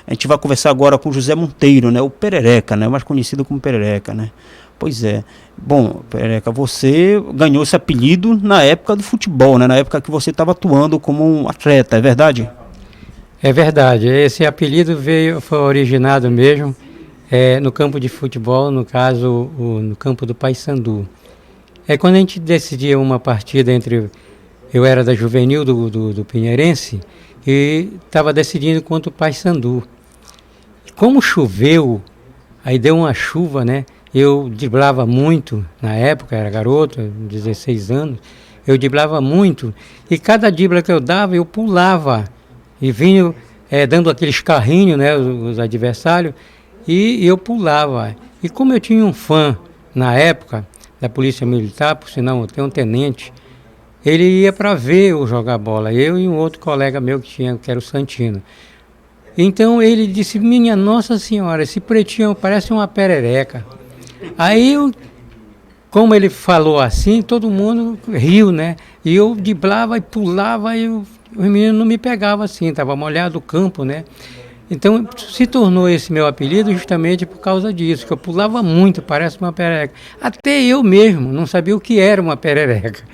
A gente vai conversar agora com José Monteiro, né? O Perereca, né? Mais conhecido como Perereca, né? Pois é. Bom, Perereca, você ganhou esse apelido na época do futebol, né? Na época que você estava atuando como um atleta, é verdade? É verdade. Esse apelido foi originado mesmo no campo de futebol, no caso, no campo do Paysandu. Quando a gente decidia uma partida entre... Eu era da juvenil do Pinheirense e estava decidindo contra o Paysandu. Como choveu, aí deu uma chuva, né? Eu driblava muito, na época, era garoto, 16 anos, eu driblava muito, e cada dribla que eu dava, eu pulava, e vinha dando aqueles carrinhos, né, os adversários, e eu pulava. E como eu tinha um fã, na época, da Polícia Militar, por sinal, eu tenho um tenente, ele ia para ver eu jogar bola, eu e um outro colega meu que era o Santino. Então ele disse, minha Nossa Senhora, esse pretinho parece uma perereca. Aí, como ele falou assim, todo mundo riu, né? E eu driblava e pulava e os meninos não me pegavam assim, estava molhado o campo, né? Então se tornou esse meu apelido justamente por causa disso, que eu pulava muito, parece uma perereca. Até eu mesmo não sabia o que era uma perereca.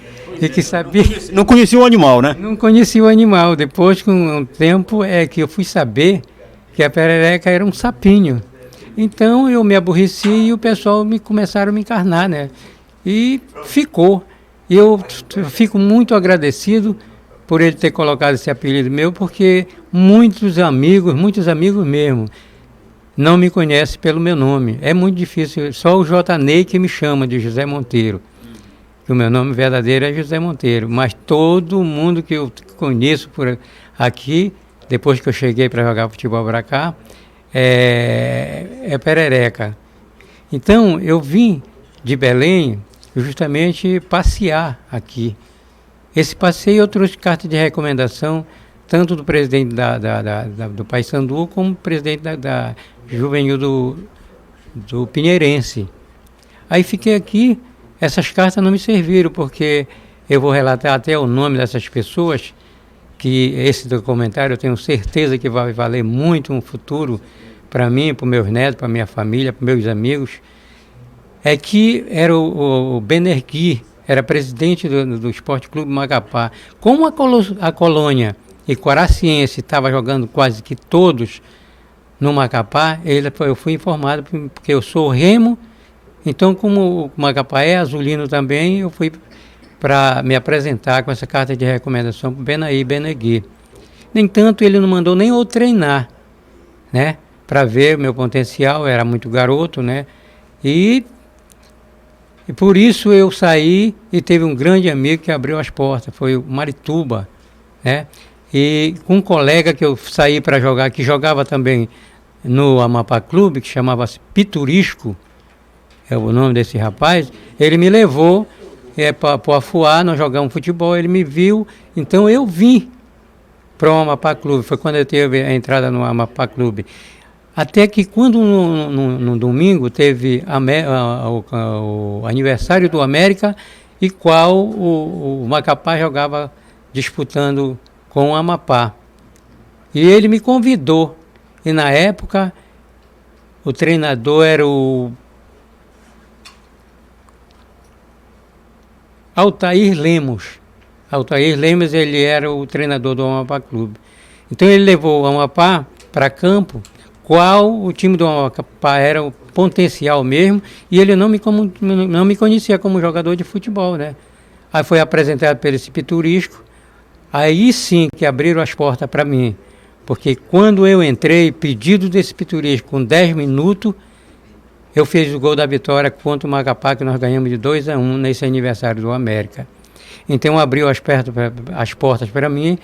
E que sabia... Não conhecia o animal, né? Não conhecia o animal. Depois, com um tempo, que eu fui saber que a perereca era um sapinho. Então eu me aborreci e o pessoal começaram a me encarnar, né? E ficou. Eu fico muito agradecido por ele ter colocado esse apelido meu, porque muitos amigos mesmo, não me conhecem pelo meu nome. É muito difícil, só o J. Ney que me chama de José Monteiro. Que o meu nome verdadeiro é José Monteiro, mas todo mundo que eu conheço por aqui, depois que eu cheguei para jogar futebol para cá, é Perereca. Então, eu vim de Belém justamente passear aqui. Esse passeio eu trouxe carta de recomendação, tanto do presidente do Paysandu, como do presidente da Juvenil do Pinheirense. Aí fiquei aqui, essas cartas não me serviram, porque eu vou relatar até o nome dessas pessoas, que esse documentário eu tenho certeza que vai valer muito no futuro, para mim, para os meus netos, para a minha família, para meus amigos. É que era o Benergui, era presidente do Esporte Clube Macapá. Como a Colônia e Coraciense estava jogando quase que todos no Macapá, eu fui informado, porque eu sou remo, então como o Macapá é azulino também, eu fui para me apresentar com essa carta de recomendação para o Benaí Benegui. No entanto, ele não mandou nem eu treinar, né? Para ver o meu potencial, era muito garoto, né? E por isso eu saí e teve um grande amigo que abriu as portas, foi o Marituba, né? E com um colega que eu saí para jogar, que jogava também no Amapá Clube, que chamava-se Piturisco, é o nome desse rapaz, ele me levou para o Afuá, nós jogamos futebol, ele me viu, então eu vim para o Amapá Clube, foi quando eu tive a entrada no Amapá Clube. Até que quando no domingo teve o aniversário do América, e qual o Macapá jogava disputando com o Amapá. E ele me convidou, e na época o treinador era o Altair Lemos. Altair Lemos, ele era o treinador do Amapá Clube. Então ele levou o Amapá para campo, qual o time do Amapá era o potencial mesmo, e ele não me conhecia como jogador de futebol, né? Aí foi apresentado pelo esse Piturisco, aí sim que abriram as portas para mim, porque quando eu entrei, pedido desse Piturisco, com 10 minutos, eu fiz o gol da vitória contra o Macapá, que nós ganhamos de 2-1 nesse aniversário do América. Então abriu as portas para mim,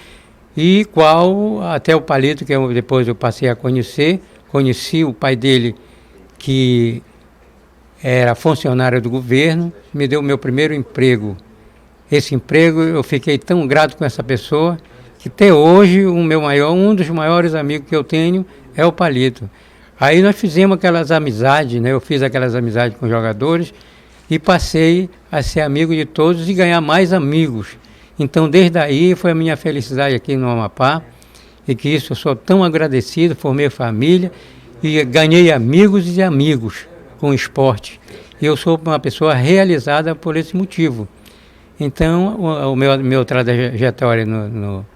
e qual até o Palito, que depois eu passei a conheci o pai dele, que era funcionário do governo, me deu o meu primeiro emprego. Esse emprego, eu fiquei tão grato com essa pessoa, que até hoje um dos maiores amigos que eu tenho é o Palito. Aí nós fizemos aquelas amizades, né? Eu fiz aquelas amizades com os jogadores e passei a ser amigo de todos e ganhar mais amigos. Então, desde aí, foi a minha felicidade aqui no Amapá. e que isso eu sou tão agradecido, formei família e ganhei amigos e amigos com o esporte. E eu sou uma pessoa realizada por esse motivo. Então, o meu trajetório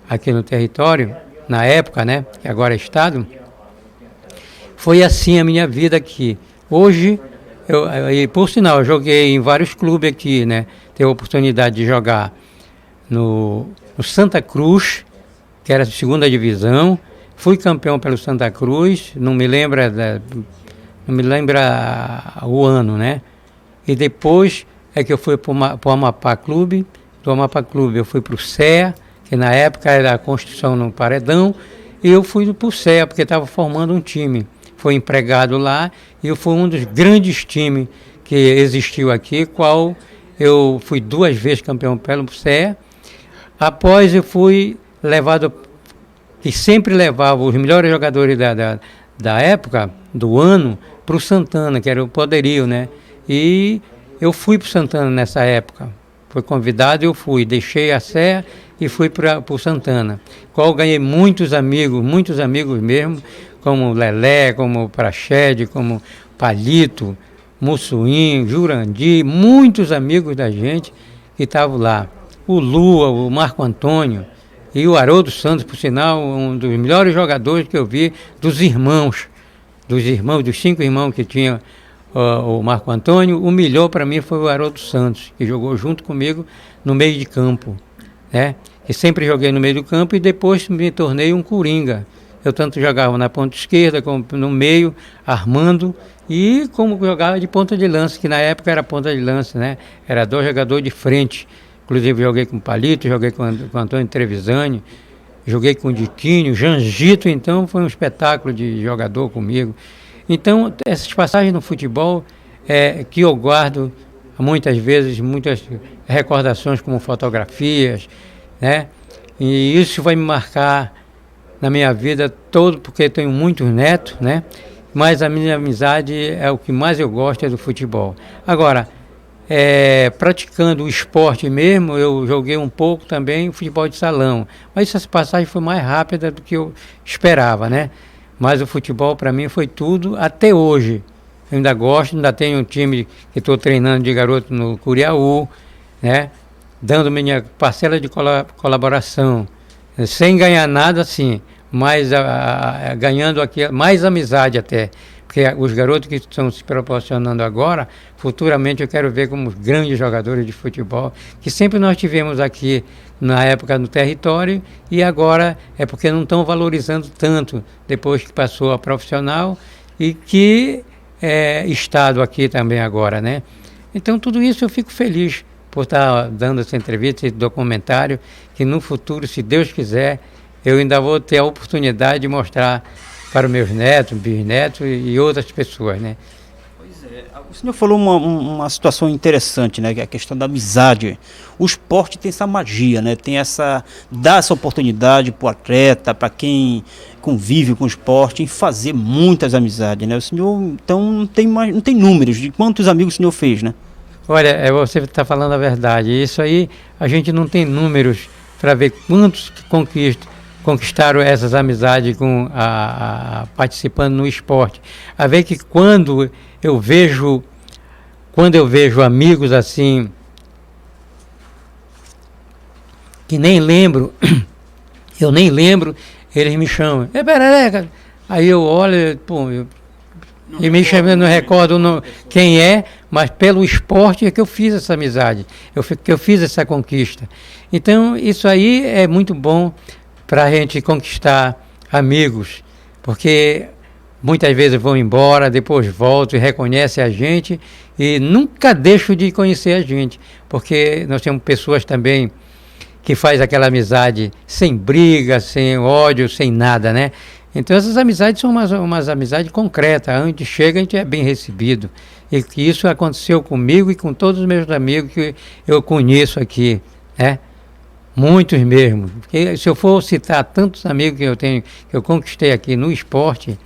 aqui no território, na época, né, que agora é Estado, foi assim a minha vida aqui. Hoje, e por sinal, eu joguei em vários clubes aqui, né? Tive a oportunidade de jogar no Santa Cruz, que era a segunda divisão. Fui campeão pelo Santa Cruz, não me lembra o ano, né? E depois é que eu fui para o Amapá Clube. Do Amapá Clube eu fui para o CEA, que na época era a Construção no Paredão, e eu fui para o CEA, porque estava formando um time. Fui empregado lá e eu fui um dos grandes times que existiu aqui, qual eu fui 2 vezes campeão pelo CEA. Após eu fui levado, que sempre levava os melhores jogadores da época, do ano, para o Santana, que era o poderio, né? E eu fui para o Santana nessa época. Fui convidado, eu fui, deixei a Serra e fui para o Santana, qual ganhei muitos amigos mesmo, como Lelé, como Prachede, como Palito, Mussuim, Jurandir, muitos amigos da gente que estavam lá. O Lua, o Marco Antônio e o Haroldo Santos, por sinal, um dos melhores jogadores que eu vi dos 5 irmãos que tinha o Marco Antônio. O melhor para mim foi o Haroldo Santos, que jogou junto comigo no meio de campo, né? E sempre joguei no meio do campo e depois me tornei um coringa. Eu tanto jogava na ponta esquerda, como no meio, armando, e como jogava de ponta de lança, que na época era ponta de lança, né? Era 2 jogadores de frente. Inclusive joguei com o Palito, joguei com o Antônio Trevisani, joguei com o Diquinho, Janjito, então foi um espetáculo de jogador comigo. Então, essas passagens no futebol que eu guardo muitas vezes, muitas recordações como fotografias, né? E isso vai me marcar na minha vida todo, porque eu tenho muitos netos, né? Mas a minha amizade é o que mais eu gosto, é do futebol. Agora, praticando o esporte mesmo, eu joguei um pouco também o futebol de salão, mas essa passagem foi mais rápida do que eu esperava, né? Mas o futebol para mim foi tudo até hoje. Eu ainda gosto, ainda tenho um time que estou treinando de garoto no Curiaú, né? Dando minha parcela de colaboração, sem ganhar nada, sim, mas ganhando aqui mais amizade até. Porque os garotos que estão se proporcionando agora, futuramente eu quero ver como grandes jogadores de futebol, que sempre nós tivemos aqui na época no território, e agora é porque não estão valorizando tanto, depois que passou a profissional, e que Estado aqui também agora, né? Então tudo isso eu fico feliz por estar dando essa entrevista, esse documentário, que no futuro, se Deus quiser, eu ainda vou ter a oportunidade de mostrar para os meus netos, bisnetos e outras pessoas, né? Pois é. O senhor falou uma situação interessante, né? Que é a questão da amizade. O esporte tem essa magia, né? Dá essa oportunidade para o atleta, para quem convive com o esporte, em fazer muitas amizades, né? O senhor, então, não tem números de quantos amigos o senhor fez, né? Olha, você está falando a verdade. Isso aí, a gente não tem números para ver quantos conquistaram essas amizades participando no esporte. A ver que quando eu vejo amigos assim, que nem lembro, eu nem lembro, eles me chamam, Perereca. Aí eu olho, e me chamam, não recordo quem é, mas pelo esporte é que eu fiz essa amizade, que eu fiz essa conquista. Então, isso aí é muito bom para a gente conquistar amigos, porque muitas vezes vão embora, depois voltam e reconhecem a gente e nunca deixam de conhecer a gente, porque nós temos pessoas também que faz aquela amizade sem briga, sem ódio, sem nada, né? Então essas amizades são umas amizades concretas, onde chega a gente é bem recebido, e que isso aconteceu comigo e com todos os meus amigos que eu conheço aqui, né? Muitos mesmo, porque se eu for citar tantos amigos que eu tenho, que eu conquistei aqui no esporte,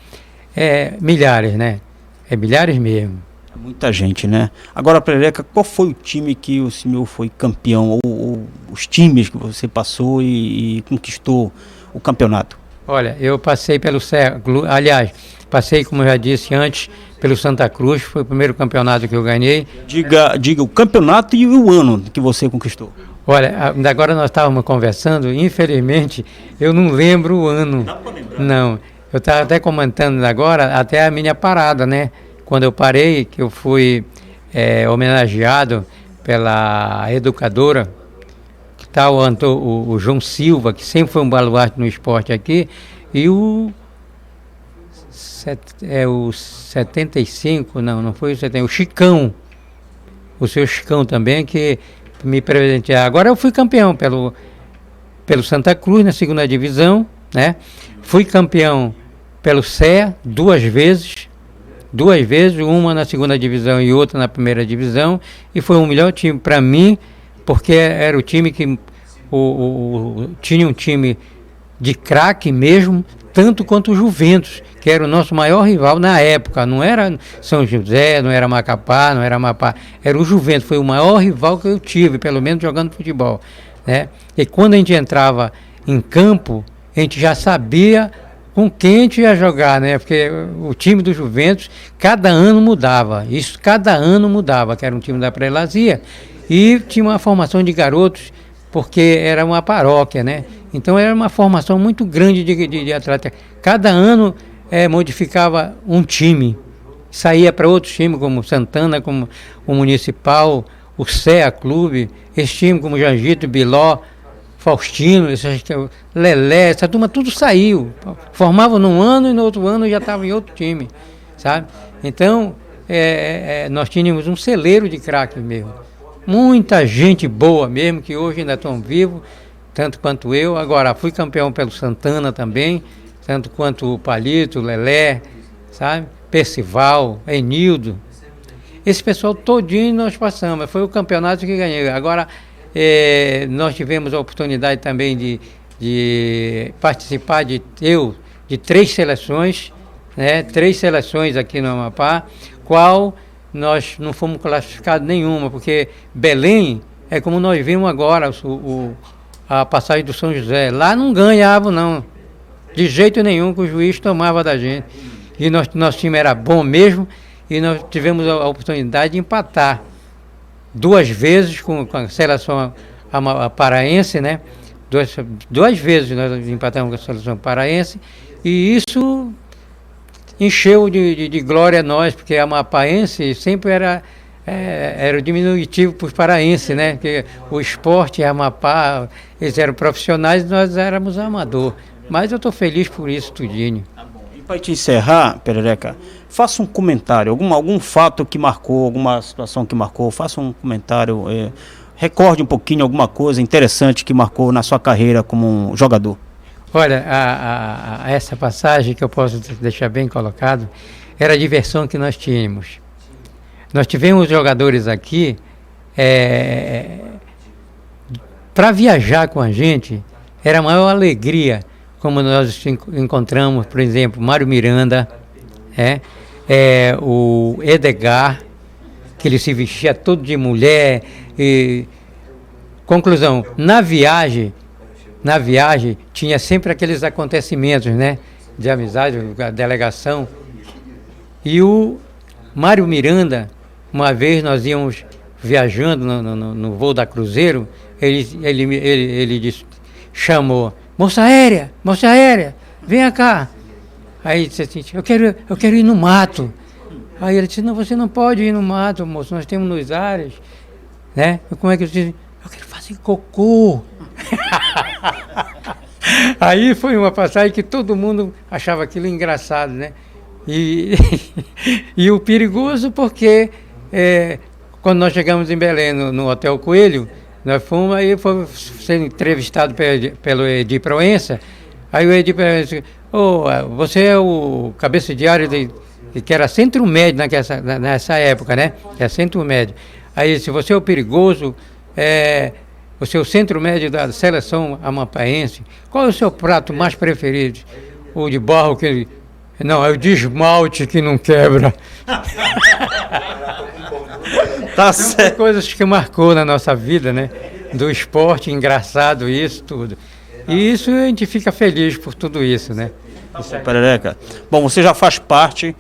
milhares, né? Milhares mesmo. Muita gente, né? Agora, Perereca, qual foi o time que o senhor foi campeão, ou os times que você passou e conquistou o campeonato? Olha, eu passei pelo Serra, aliás, passei, como eu já disse antes, pelo Santa Cruz, foi o primeiro campeonato que eu ganhei. Diga o campeonato e o ano que você conquistou. Olha, agora nós estávamos conversando, infelizmente, eu não lembro o ano. Dá para lembrar? Não, eu estava até comentando agora, até a minha parada, né? Quando eu parei, que eu fui homenageado pela educadora, que está o João Silva, que sempre foi um baluarte no esporte aqui, e o 75, não foi o 70, o Chicão, o seu Chicão também, que me presentear. Agora eu fui campeão pelo Santa Cruz na segunda divisão, né? Fui campeão pelo CEA duas vezes, uma na segunda divisão e outra na primeira divisão, e foi o melhor time para mim, porque era o time que tinha um time de craque mesmo, tanto quanto o Juventus, que era o nosso maior rival na época. Não era São José, não era Macapá, não era Amapá, era o Juventus, foi o maior rival que eu tive, pelo menos jogando futebol, né? E quando a gente entrava em campo, a gente já sabia com quem a gente ia jogar, né? Porque o time do Juventus, cada ano mudava, que era um time da Prelazia, e tinha uma formação de garotos, porque era uma paróquia, né? Então era uma formação muito grande de atleta. Cada ano modificava um time, saía para outros times, como Santana, como o Municipal, o CEA Clube, esse time como Jangito, Biló, Faustino, Lelé, essa turma tudo saiu. Formava num ano e no outro ano já estava em outro time, sabe? Então nós tínhamos um celeiro de craques mesmo. Muita gente boa mesmo, que hoje ainda estão vivos, tanto quanto eu. Agora, fui campeão pelo Santana também, tanto quanto o Palito, o Lelé, sabe? Percival, Enildo. Esse pessoal todinho nós passamos, foi o campeonato que ganhei. Agora, nós tivemos a oportunidade também de participar de 3 seleções, né? 3 seleções aqui no Amapá, qual nós não fomos classificados nenhuma, porque Belém é como nós vimos agora, a passagem do São José. Lá não ganhavam, não. De jeito nenhum, que o juiz tomava da gente. E nosso time era bom mesmo, e nós tivemos a oportunidade de empatar 2 vezes com a seleção paraense, né? 2 vezes nós empatamos com a seleção paraense, e isso encheu de glória a nós, porque a amapaense sempre era o diminutivo para os paraenses, né? Porque o esporte, a Amapá, eles eram profissionais e nós éramos amador. Mas eu estou feliz por isso tudinho. E para te encerrar, Perereca, faça um comentário, algum fato que marcou, alguma situação que marcou, faça um comentário, recorde um pouquinho alguma coisa interessante que marcou na sua carreira como um jogador. Olha, essa passagem que eu posso deixar bem colocado, era a diversão que nós tínhamos. Nós tivemos jogadores aqui, para viajar com a gente, era a maior alegria, como nós encontramos, por exemplo, Mário Miranda, o Edgar, que ele se vestia todo de mulher. E, conclusão, na viagem tinha sempre aqueles acontecimentos, né, de amizade, a delegação. E o Mário Miranda, uma vez nós íamos viajando no voo da Cruzeiro, ele disse, chamou, moça aérea, venha cá. Aí ele disse assim, eu quero ir no mato. Aí ele disse, não, você não pode ir no mato, moço, nós temos nos ares, né? Como é que eu disse? Eu quero fazer cocô. Aí foi uma passagem que todo mundo achava aquilo engraçado, né? E o perigoso porque quando nós chegamos em Belém, no Hotel Coelho, nós fomos sendo entrevistados pelo Edir Proença. Aí o Edir Proença disse, você é o cabeça de área que era Centro Médio nessa época, né? É Centro Médio. Aí ele disse, você é o perigoso, você é o Centro Médio da seleção amapaense. Qual é o seu prato mais preferido? O de barro que... Não, é o de esmalte que não quebra. Tá certo. Coisas que marcou na nossa vida, né? Do esporte, engraçado, isso tudo. E isso a gente fica feliz por tudo isso, né? Perereca, bom, você já faz parte,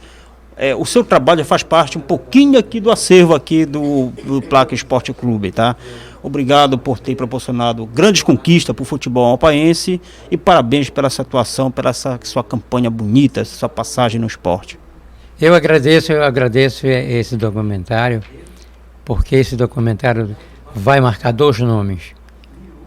o seu trabalho já faz parte um pouquinho aqui do acervo aqui do Placa Esporte Clube, tá? Obrigado por ter proporcionado grandes conquistas para o futebol amapáense e parabéns pela sua atuação, pela essa sua campanha bonita, essa sua passagem no esporte. Eu agradeço esse documentário, porque esse documentário vai marcar dois nomes.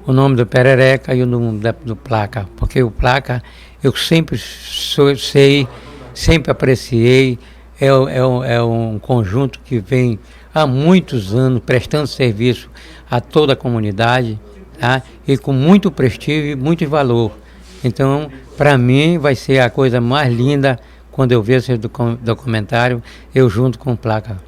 O nome do Perereca e o nome do Placa, porque o Placa eu sempre sei, sempre apreciei, é um conjunto que vem há muitos anos prestando serviço a toda a comunidade, tá? E com muito prestígio e muito valor. Então, para mim, vai ser a coisa mais linda quando eu ver esse documentário, eu junto com o Placa.